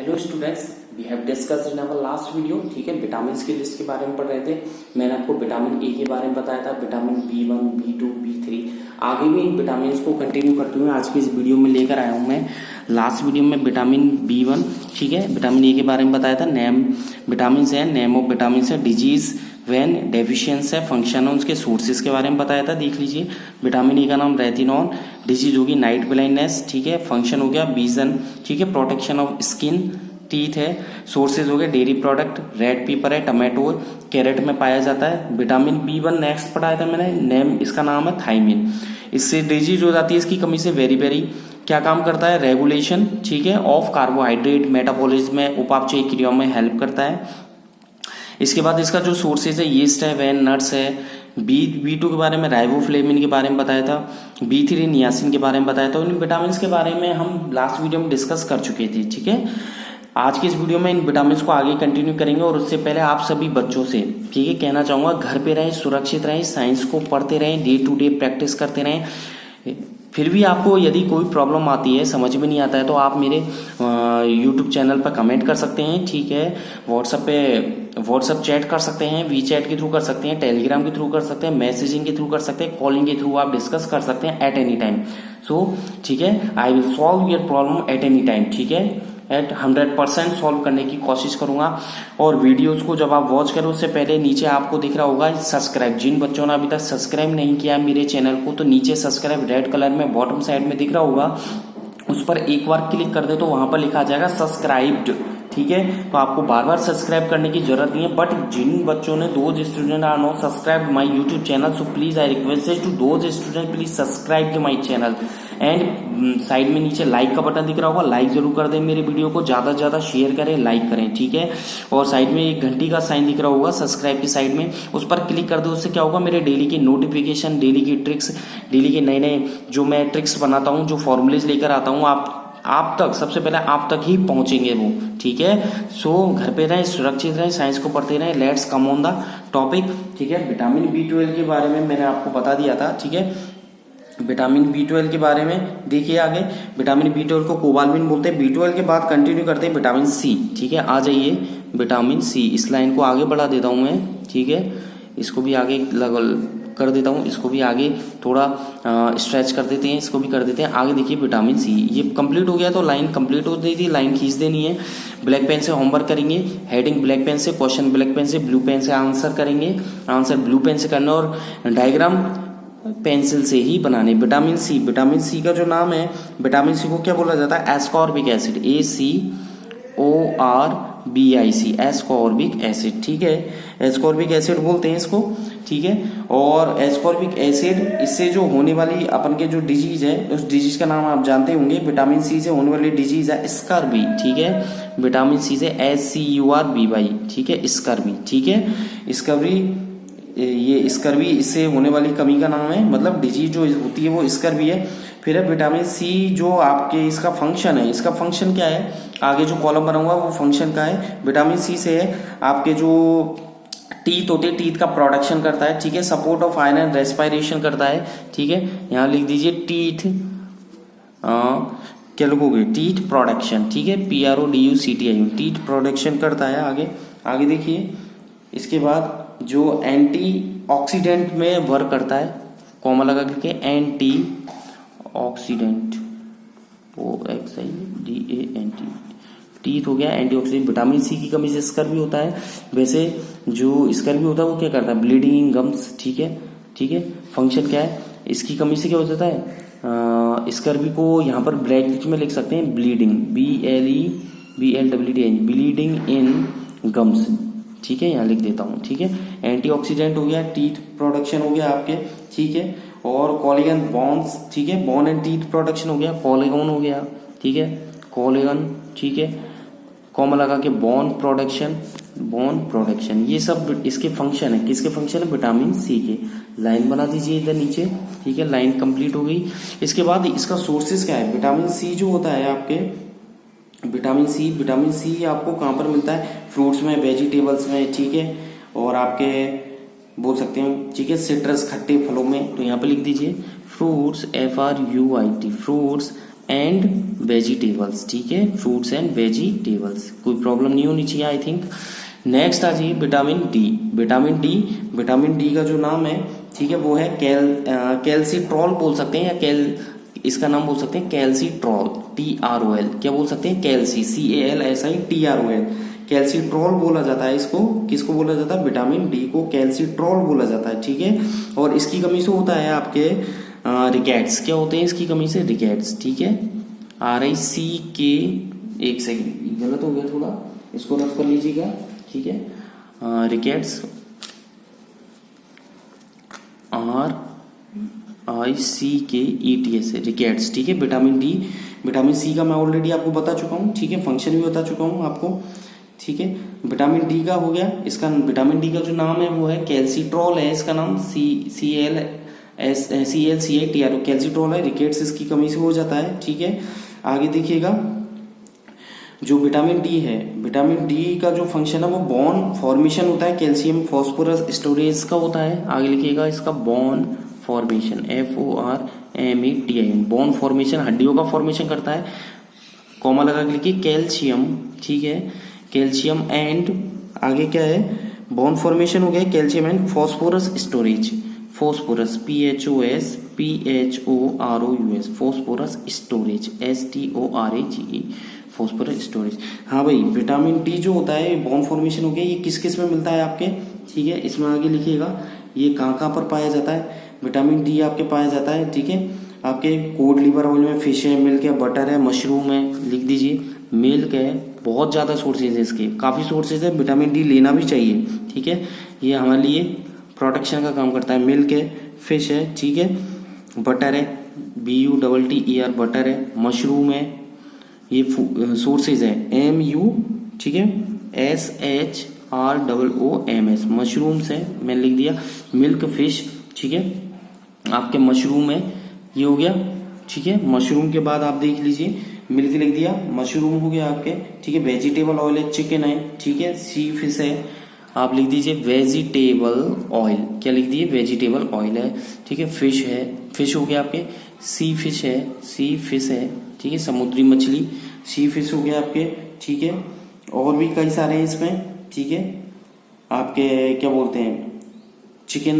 Hello students, we have discussed in our last video. ठीक है, vitamin की list के बारे में पढ़ रहे थे। मैंने आपको विटामिन ए के बारे में बताया था, विटामिन B1, B2, B3। आगे भी इन विटामिन को कंटिन्यू करते हुए आज की इस वीडियो में लेकर आया हूं मैं। लास्ट वीडियो में विटामिन B1, ठीक है, विटामिन ए के बारे में बताया था। नेम विटामिन है, नेम ऑफ विटामिन है, डिजीज वेन डेफिशिएंस है, फंक्शन है, उसके सोर्सेज के बारे में बताया था। देख लीजिए, विटामिन ए का नाम रेटिनॉल, डिजीज होगी नाइट ब्लाइंडनेस, ठीक है, फंक्शन हो गया विजन, ठीक है, प्रोटेक्शन ऑफ स्किन, टीथ है, सोर्सेज हो गए डेयरी प्रोडक्ट, रेड पेपर है, टमाटो, कैरेट में पाया जाता है। विटामिन B1 नेक्स्ट पढ़ाया था मैंने, नेम इसका नाम है थायमिन। इससे डिजीज हो जाती है इसकी कमी से, वेरी वेरी क्या काम करता है, रेगुलेशन, ठीक है, ऑफ कार्बोहाइड्रेट, मेटाबॉलिज्म में, उपापचय क्रियाओं में हेल्प करता है। इसके बाद इसका जो सोर्सेज है, यीस्ट है, वैन नट्स है। B2 के बारे में राइबोफ्लेविन के बारे में बताया था। B3 नियासिन के बारे में बताया था। इन विटामिन के बारे में हम लास्ट वीडियो में डिस्कस कर चुके थे। ठीक है, आज की इस वीडियो में इन विटामिन को आगे कंटिन्यू करेंगे। और उससे पहले आप सभी बच्चों से, ठीक है, कहना चाहूंगा, घर पे रहें, सुरक्षित रहें, साइंस को पढ़ते रहें, डे टू डे प्रैक्टिस करते रहें। फिर भी आपको यदि कोई प्रॉब्लम आती है, समझ में नहीं आता है, तो आप मेरे YouTube चैनल पर कमेंट कर सकते हैं। ठीक है, व्हाट्सएप चैट कर सकते हैं, वी चैट के थ्रू कर सकते हैं, टेलीग्राम के थ्रू कर सकते हैं, मैसेजिंग के थ्रू कर सकते हैं, कॉलिंग के थ्रू आप डिस्कस कर सकते हैं एट एनी टाइम। सो ठीक है, I will solve your problem at any time. ठीक है, एट 100% सॉल्व करने की कोशिश करूंगा। और वीडियोस को जब आप वॉच करें उससे पहले नीचे आपको दिख रहा होगा सब्सक्राइब। जिन बच्चों ने अभी तक सब्सक्राइब नहीं किया मेरे चैनल को, तो नीचे सब्सक्राइब रेड कलर में बॉटम साइड में दिख रहा होगा, उस पर एक बार क्लिक कर दे तो वहां पर लिखा आ जाएगा सब्सक्राइब्ड। ठीक है, तो आपको बार बार सब्सक्राइब करने की जरूरत नहीं है। बट जिन बच्चों ने, those student are not subscribe my YouTube channel, so please I request to those student please subscribe my channel. And side में नीचे लाइक का बटन दिख रहा होगा, लाइक जरूर कर दें मेरे वीडियो को, ज्यादा से ज्यादा शेयर करें, लाइक करें। ठीक है, और साइड में एक घंटी का साइन दिख रहा होगा सब्सक्राइब की साइड में, उस पर क्लिक कर दो। उससे क्या होगा, मेरे डेली की नोटिफिकेशन, डेली की ट्रिक्स, डेली के नए नए जो मैं ट्रिक्स बनाता हूँ, जो फॉर्मुलेज लेकर आता हूँ, आप तक, सबसे पहले आप तक ही पहुंचेंगे वो। ठीक है, सो घर पे रहें, सुरक्षित रहें, साइंस को पढ़ते रहें। Let's come on the topic. ठीक है, विटामिन B12 के बारे में मैंने आपको बता दिया था। ठीक है, विटामिन B12 के बारे में देखिए आगे। विटामिन B12 को कोबाल्मिन बोलते हैं। B12 के बाद कंटिन्यू करते हैं विटामिन C। ठीक है, आ जाइए विटामिन C। इस लाइन को आगे बढ़ा देता हूं मैं। ठीक है, इसको भी आगे कर देता हूँ, इसको भी आगे थोड़ा स्ट्रेच कर देते हैं, इसको भी कर देते हैं आगे। देखिए विटामिन C ये कंप्लीट हो गया, तो लाइन कंप्लीट हो गई थी, लाइन खींच देनी है। ब्लैक पेन से होमवर्क करेंगे, हेडिंग ब्लैक पेन से, क्वेश्चन ब्लैक पेन से, ब्लू पेन से आंसर करेंगे, आंसर ब्लू पेन से करना, और डायग्राम पेंसिल से ही बनाने। विटामिन C का जो नाम है, विटामिन C को क्या बोला जाता है, ascorbic acid, ACORBIC, ascorbic acid. ठीक है, एस्कॉर्बिक एसिड बोलते हैं इसको। ठीक है, और एस्कॉर्बिक एसिड, इससे जो होने वाली अपन के जो डिजीज है, उस डिजीज का नाम आप जानते होंगे। विटामिन C से होने वाली डिजीज है स्कर्वी। ठीक है, विटामिन C से SCURBY। ठीक है, स्कर्वी। ठीक है, स्कर्वी, ये स्कर्वी इससे होने वाली कमी का नाम है, मतलब डिजीज जो होती है वो स्कर्वी है। फिर है विटामिन C जो आपके, इसका फंक्शन है, इसका फंक्शन क्या है, आगे जो कॉलम बना हुआ वो फंक्शन का है। विटामिन C से है आपके जो टीथ होते हैं, टीथ का प्रोडक्शन करता है। ठीक है, support of iron and respiration करता है। ठीक है, यहाँ लिख दीजिए टीथ, क्या लिखोगे, टीथ प्रोडक्शन। ठीक है, PRODUCTI, टीथ प्रोडक्शन करता है। आगे देखिए, इसके बाद जो एंटी ऑक्सीडेंट में वर्क करता है, कॉमा लगा करके, एंटी ऑक्सीडेंट, OXIDANT, टीथ हो गया, एंटीऑक्सीडेंट। विटामिन C की कमी से स्कर्वी होता है। वैसे जो स्कर्वी होता है वो क्या करता है, ब्लीडिंग गम्स। ठीक है, ठीक है, फंक्शन क्या है, इसकी कमी से क्या हो जाता है, स्कर्वी को यहाँ पर ब्रैकेट में लिख सकते हैं, bleeding, BLEBLWDING, bleeding in gums. ठीक है, यहाँ लिख देता हूँ। ठीक है, एंटीऑक्सीडेंट हो गया, टीथ प्रोडक्शन हो गया आपके। ठीक है, और कोलेजन बॉन्ड्स, ठीक है, बोन एंड टीथ प्रोडक्शन हो गया, कोलेगन हो गया। ठीक है, कोलेगन। ठीक है, कॉमा लगा के बोन प्रोडक्शन, ये सब इसके फंक्शन है। किसके फंक्शन है, विटामिन C के। लाइन बना दीजिए इधर नीचे। ठीक है, लाइन कंप्लीट हो गई। इसके बाद इसका सोर्सेज क्या है, विटामिन C जो होता है आपके, विटामिन C आपको कहाँ पर मिलता है, फ्रूट्स में, वेजिटेबल्स में। ठीक है, और आपके बोल सकते हैं, ठीक है, सिट्रस, खट्टे फलों में। तो यहाँ पे लिख दीजिए fruits, FRUIT, fruits and vegetables, ठीक है, फ्रूट्स एंड वेजिटेबल्स, कोई प्रॉब्लम नहीं होनी चाहिए आई थिंक। नेक्स्ट आ जाइए विटामिन डी। विटामिन डी का जो नाम है, ठीक है, वो है कैल्सिट्रॉल बोल सकते हैं, या इसका नाम बोल सकते हैं कैल्सिट्रॉल, TROL, क्या बोल सकते हैं, कैल्सी, CALSITROL, कैल्सिट्रॉल बोला जाता है इसको। किसको बोला जाता है, विटामिन डी को कैल्सिट्रॉल बोला जाता है, ठीक है। और इसकी कमी से होता है आपके रिकेट्स, क्या होते हैं इसकी कमी से, रिकेट्स, ठीक है, RICK, एक सेकंड गलत हो गया थोड़ा, इसको रफ कर लीजिएगा, ठीक है, रिकेट्स RICKETS, रिकेट्स, ठीक है। विटामिन सी का मैं ऑलरेडी आपको बता चुका हूँ, ठीक है, फंक्शन भी बता चुका हूँ आपको, ठीक है। विटामिन डी का हो गया, इसका विटामिन डी का जो नाम है वो है कैल्सिट्रॉल है, इसका नाम CALCITROL, कैल्सिट्रॉल है। रिकेट्स इसकी कमी से हो जाता है, ठीक है। आगे देखिएगा, जो विटामिन डी है, विटामिन डी का जो फंक्शन है वो बोन फॉर्मेशन होता है, कैल्शियम फॉस्फोरस स्टोरेज का होता है। आगे लिखिएगा इसका bone formation, FORMATION, bone formation, हड्डियों का फॉर्मेशन करता है। कॉमा लगा के लिखिए कैल्शियम, ठीक है, कैल्शियम एंड आगे क्या है, बोन फॉर्मेशन हो गया, calcium and phosphorus storage, phosphorus PHOSPHOROUS, phosphorus storage STORAGE, phosphorus storage. हाँ भाई, विटामिन डी जो होता है बोन फॉर्मेशन हो गया, ये किस किस में मिलता है आपके, ठीक है, इसमें आगे लिखिएगा ये कहाँ पर पाया जाता है, विटामिन डी आपके पाया जाता है, ठीक है, आपके कोड लिवर ऑयल में, फिश है, मिल्क है, बटर है, मशरूम है, लिख दीजिए, मिल्क है, बहुत ज़्यादा सोर्सेज है इसके, काफ़ी सोर्सेज है, विटामिन डी लेना भी चाहिए, ठीक है, ये हमारे लिए प्रोटेक्शन का काम करता है। मिल्क है, फिश है, ठीक है, बटर है, BUTTER बटर है, मशरूम है, ये सोर्सेज है, MU, ठीक है, SHROOMS, मशरूम्स है, मैंने लिख दिया, मिल्क, फिश, ठीक है, आपके मशरूम है, ये हो गया, ठीक है। मशरूम के बाद आप देख लीजिए, मिल्क लिख दिया, मशरूम हो गया आपके, ठीक है, वेजिटेबल ऑयल है, चिकन है, ठीक है, सी फिश है, आप लिख दीजिए वेजिटेबल ऑयल, क्या लिख दिए, वेजिटेबल ऑयल है, ठीक है, फिश है, फिश हो गया आपके, सी फिश है, ठीक है, समुद्री मछली, सी फिश हो गया आपके, ठीक है, और भी कई सारे हैं इसमें, ठीक है, आपके क्या बोलते हैं, चिकन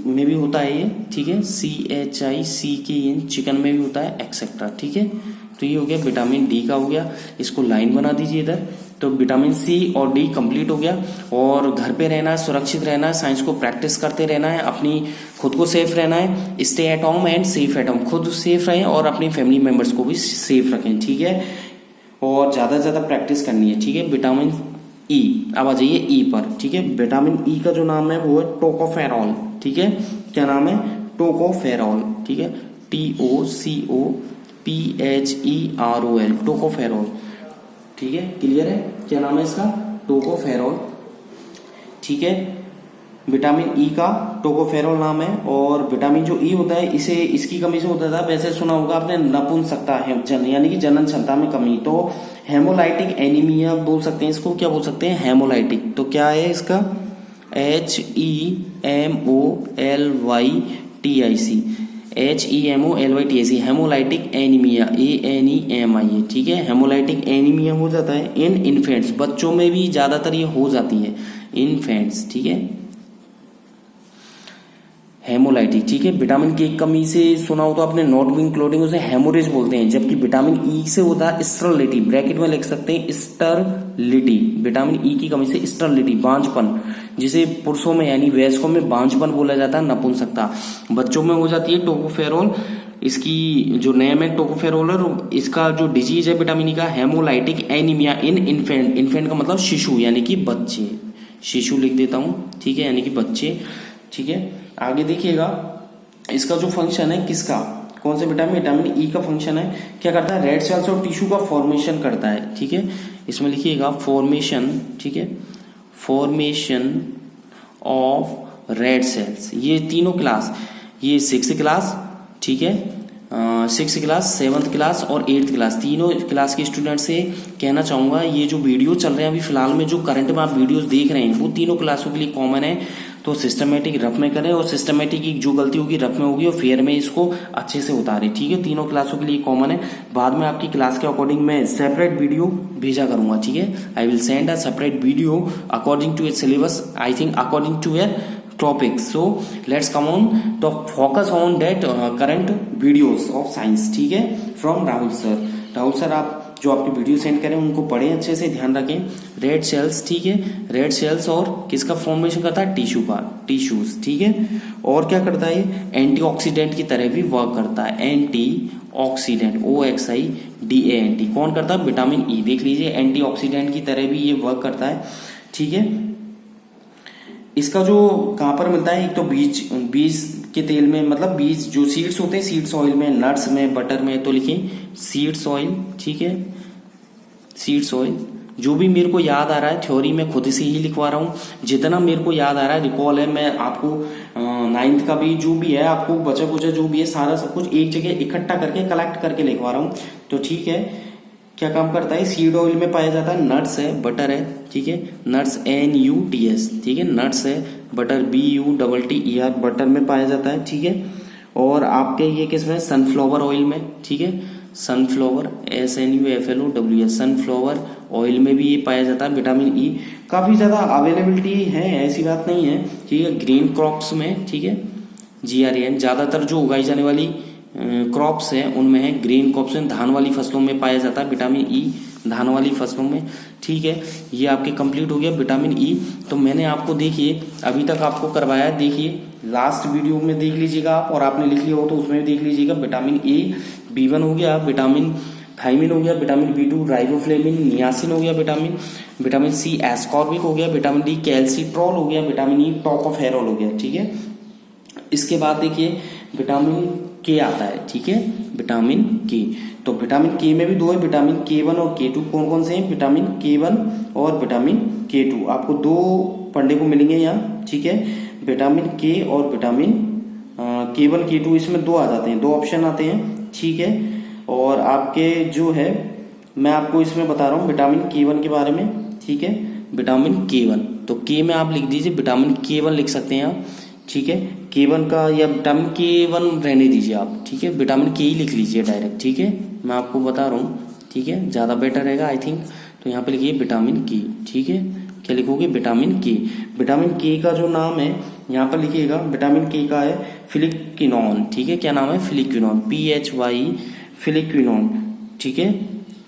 में भी होता है ये, ठीक है, CHICKN, चिकन में भी होता है, एक्सेट्रा, ठीक है। तो ये हो गया विटामिन डी का हो गया, इसको लाइन बना दीजिए इधर। तो विटामिन सी और डी कंप्लीट हो गया, और घर पे रहना है, सुरक्षित रहना है, साइंस को प्रैक्टिस करते रहना है, अपनी खुद को सेफ रहना है, stay at home and safe at home, खुद सेफ रहें और अपनी फैमिली मेंबर्स को भी सेफ रखें, ठीक है, और ज्यादा से ज्यादा प्रैक्टिस करनी है, ठीक है। विटामिन ई, अब आ जाइए ई पर, ठीक है। विटामिन ई का जो नाम है वो है टोकोफेरॉल, ठीक है, क्या नाम है, टोकोफेरॉल, ठीक है, TOCOPHEROL, टोकोफेरॉल, ठीक है, क्लियर है, क्या नाम है इसका, टोकोफेरॉल, ठीक है। विटामिन ई का टोकोफेरॉल नाम है, और विटामिन जो ई होता है इसे इसकी कमी से होता था, वैसे सुना होगा आपने, नपुंसकता है, यानी कि जनन क्षमता में कमी, तो हेमोलाइटिक एनीमिया बोल सकते हैं इसको, क्या बोल सकते हैं, हेमोलाइटिक। तो क्या है इसका, HEMOLYTIC, हेमोलाइटिक एनीमिया, ANEMIA, ठीक है, हेमोलाइटिक एनीमिया हो जाता है इन इन्फेंट्स, बच्चों में भी ज्यादातर ये हो जाती है, इन्फेंट्स, ठीक है, हेमोलाइटिक, ठीक है। विटामिन की कमी से सुना हो तो आपने, नॉट बीइंग क्लोटिंग, उसे हेमोरेज बोलते हैं, जबकि विटामिन ई से होता है स्टरलिटी, ब्रैकेट में लिख सकते हैं स्टरलिटी, विटामिन ई की कमी से स्टरलिटी, बांझपन, जिसे पुरुषों में यानी वयस्कों में बांझपन बोला जाता है, नपुंसकता, बच्चों में हो जाती है टोकोफेरॉल, इसकी जो नेम है टोकोफेरॉल, और इसका जो डिजीज है विटामिन ई का, हेमोलाइटिक एनीमिया इन इन्फेंट, इन्फेंट का मतलब शिशु यानी कि बच्चे, शिशु लिख देता हूं, ठीक है, यानी कि बच्चे, ठीक है। आगे देखिएगा, इसका जो फंक्शन है किसका, कौन से विटामिन ई का फंक्शन है, क्या करता है, रेड सेल्स और टिश्यू का फॉर्मेशन करता है, ठीक है, इसमें लिखिएगा फॉर्मेशन, ठीक है, फॉर्मेशन ऑफ रेड सेल्स, ये तीनों क्लास, ये 6th क्लास, ठीक है, 6th क्लास, 7th क्लास और 8th क्लास, तीनों क्लास के स्टूडेंट से कहना चाहूंगा, ये जो वीडियो चल रहे हैं अभी फिलहाल में, जो करंट में आप वीडियोस देख रहे हैं वो तीनों क्लासों के लिए कॉमन है। तो सिस्टमेटिक रफ में करें, और सिस्टमेटिक की जो गलती होगी रफ में होगी और फेयर में इसको अच्छे से उतारे, ठीक है। तीनों क्लासों के लिए कॉमन है। बाद में आपकी क्लास के अकॉर्डिंग मैं सेपरेट वीडियो भेजा करूंगा, ठीक है। I will send a separate video according to your syllabus, I think according to your topics. So let's come on to focus on that current videos of science, ठीक है, from Rahul sir. Rahul sir आप जो आपके video send करें उनको पढ़ें अच्छे से, ध्यान रखें। रेड सेल्स, ठीक है, रेड सेल्स और किसका फॉर्मेशन करता है, टिश्यू का, टिश्यूज, ठीक है। और क्या करता है, एंटीऑक्सीडेंट की तरह भी वर्क करता है, एंटीऑक्सीडेंट, OXIDANT कौन करता है, विटामिन ई। देख लीजिए एंटीऑक्सीडेंट की तरह भी ये वर्क करता है, ठीक है। इसका जो कहां पर मिलता है, एक तो बीज के तेल में, मतलब बीज जो सीड्स होते हैं, सीड्स ऑयल में, नट्स में, बटर में, तो लिखिए सीड्स ऑयल, ठीक है, सीड्स ऑयल। जो भी मेरे को याद आ रहा है थ्योरी में खुद से ही लिखवा रहा हूं, जितना मेरे को याद आ रहा है, रिकॉल है, मैं आपको 9th का भी जो भी है, आपको बचा कुचा जो भी है सारा सब कुछ एक जगह इकट्ठा करके कलेक्ट करके लिखवा रहा हूं, तो ठीक है। क्या काम करता है, सीड ऑयल में पाया जाता है, नट्स है, बटर है, ठीक है, नट्स NUTS, ठीक है, नट्स है, बटर BUTTER बटर में पाया जाता है, ठीक है। और आपके ये किसमें, सनफ्लावर ऑयल में, ठीक है, सनफ्लावर SNUFLOWR सनफ्लावर ऑयल में भी ये पाया जाता है विटामिन ई। काफी ज्यादा अवेलेबिलिटी है, ऐसी बात नहीं है, ठीक है। ग्रीन क्रॉप्स में, ठीक है, GRAN ज्यादातर जो उगाई जाने वाली क्रॉप्स है उनमें है, ग्रीन क्रॉप्स में, धान वाली फसलों में पाया जाता है विटामिन ई, धान वाली फसलों में, ठीक है। ये आपके कंप्लीट हो गया विटामिन ई। तो मैंने आपको देखिए अभी तक आपको करवाया, देखिए लास्ट वीडियो में देख लीजिएगा आप, और आपने लिख लिया हो तो उसमें भी देख लीजिएगा। विटामिन ए B1 हो गया, विटामिन थायमिन हो गया, विटामिन B2 राइबोफ्लेविन, नियासिन हो गया, विटामिन C एस्कॉर्बिक हो गया, विटामिन D कैल्सिट्रॉल हो गया, विटामिन ई टोकोफेरॉल हो गया, ठीक है। इसके बाद देखिए विटामिन के आता है, ठीक है, विटामिन के। तो विटामिन के में भी दो है, विटामिन K1 और K2। कौन कौन से हैं, विटामिन K1 और विटामिन K2। आपको दो पढ़ने को मिलेंगे यहाँ, ठीक है, विटामिन के और विटामिन K1 K2, इसमें दो आ जाते हैं, दो ऑप्शन आते हैं, ठीक है। और आपके जो है मैं आपको इसमें बता रहा हूँ विटामिन K1 के बारे में, ठीक है, विटामिन K1। तो के में आप लिख दीजिए विटामिन K1 लिख सकते हैं आप, ठीक है। K1 का या विटामिन K1 रहने दीजिए आप, ठीक है, विटामिन के ही लिख लीजिए डायरेक्ट, ठीक है, मैं आपको बता रहा हूँ, ठीक है, ज्यादा बेटर रहेगा आई थिंक। तो यहाँ पे लिखिए विटामिन के, ठीक है, क्या लिखोगे, विटामिन के। विटामिन के का जो नाम है यहाँ पर लिखिएगा, विटामिन के का है फिलिक्विनोन, ठीक है, क्या नाम है, फिलिक्विनोन, PHY फिलिक्विनोन, ठीक है,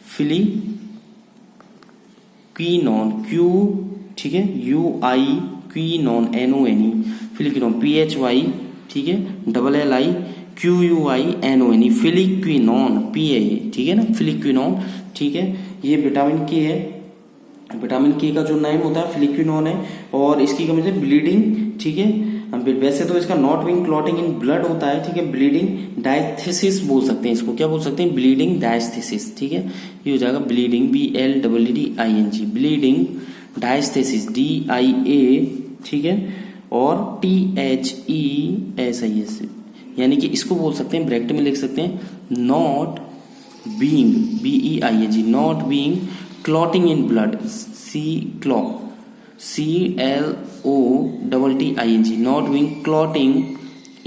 फिलिक्विनोन, Q, ठीक है, UI क्विनोन, NONE, फिलिक्विनोन, PHY, ठीक है, LLIQUINONE, फिलिक्विनोन, PA, ठीक है ना, फिलिक्विनोन, ठीक है। ये विटामिन के है, विटामिन के का जो नेम होता है फिलिक्विनोन है, और इसकी कमी से ब्लीडिंग, ठीक है, वैसे तो इसका not being clotting in blood होता है, ठीक है, ब्लीडिंग डायस्थेसिस बोल सकते हैं इसको, क्या बोल सकते हैं, ब्लीडिंग डायस्थेसिस, ठीक है। ये हो जाएगा bleeding BLEEDING, bleeding diathesis DIA, ठीक है, और THESIS, यानी कि इसको बोल सकते हैं, ब्रैकेट में लिख सकते हैं, not being BEING, not being clotting in blood, CLOTTING, not being clotting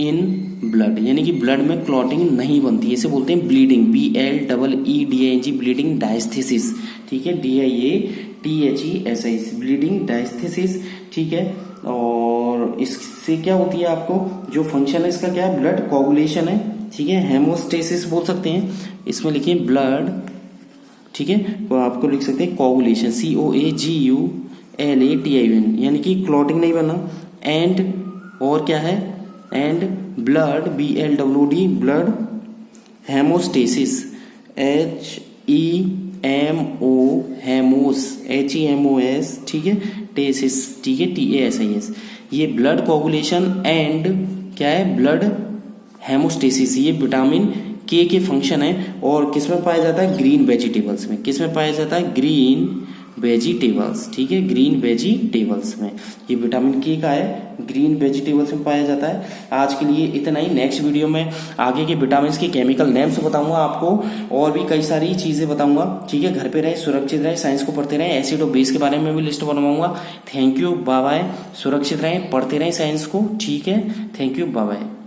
in blood, यानी कि ब्लड में क्लॉटिंग नहीं बनती, इसे बोलते हैं ब्लीडिंग, BLEEDING, ब्लीडिंग डायस्थेसिस, ठीक है, DIATHESIS, ब्लीडिंग डायस्थेसिस, ठीक है। और इससे क्या होती है, आपको जो फंक्शन है इसका क्या है, ब्लड कोगुलेशन है, ठीक है, हेमोस्टेसिस बोल सकते हैं, इसमें लिखिए ब्लड, ठीक है, तो आपको लिख सकते हैं कोगुलेशन, COAGULATION, यानी कि क्लॉटिंग नहीं बना, एंड और क्या है, and blood BLWD, blood hemostasis, HEMOS, ठीक है, टेसिस, ठीक है, TASIS, ये ब्लड कोगुलेशन एंड क्या है, ब्लड हेमोस्टेसिस, ये विटामिन के फंक्शन है। और किसमें पाया जाता है, ग्रीन वेजिटेबल्स में, किसमें पाया जाता है, ग्रीन वेजिटेबल्स, ठीक है, ग्रीन वेजिटेबल्स में। ये विटामिन के का है, ग्रीन वेजिटेबल्स में पाया जाता है। आज के लिए इतना ही। नेक्स्ट वीडियो में आगे के विटामिन के केमिकल नेम्स बताऊंगा आपको, और भी कई सारी चीजें बताऊंगा, ठीक है। घर पे रहे, सुरक्षित रहे, साइंस को पढ़ते रहे, एसिड और बेस के बारे में भी लिस्ट बनवाऊंगा। Thank you, bye bye. सुरक्षित रहें, पढ़ते रहें साइंस को, ठीक है। Thank you, bye bye.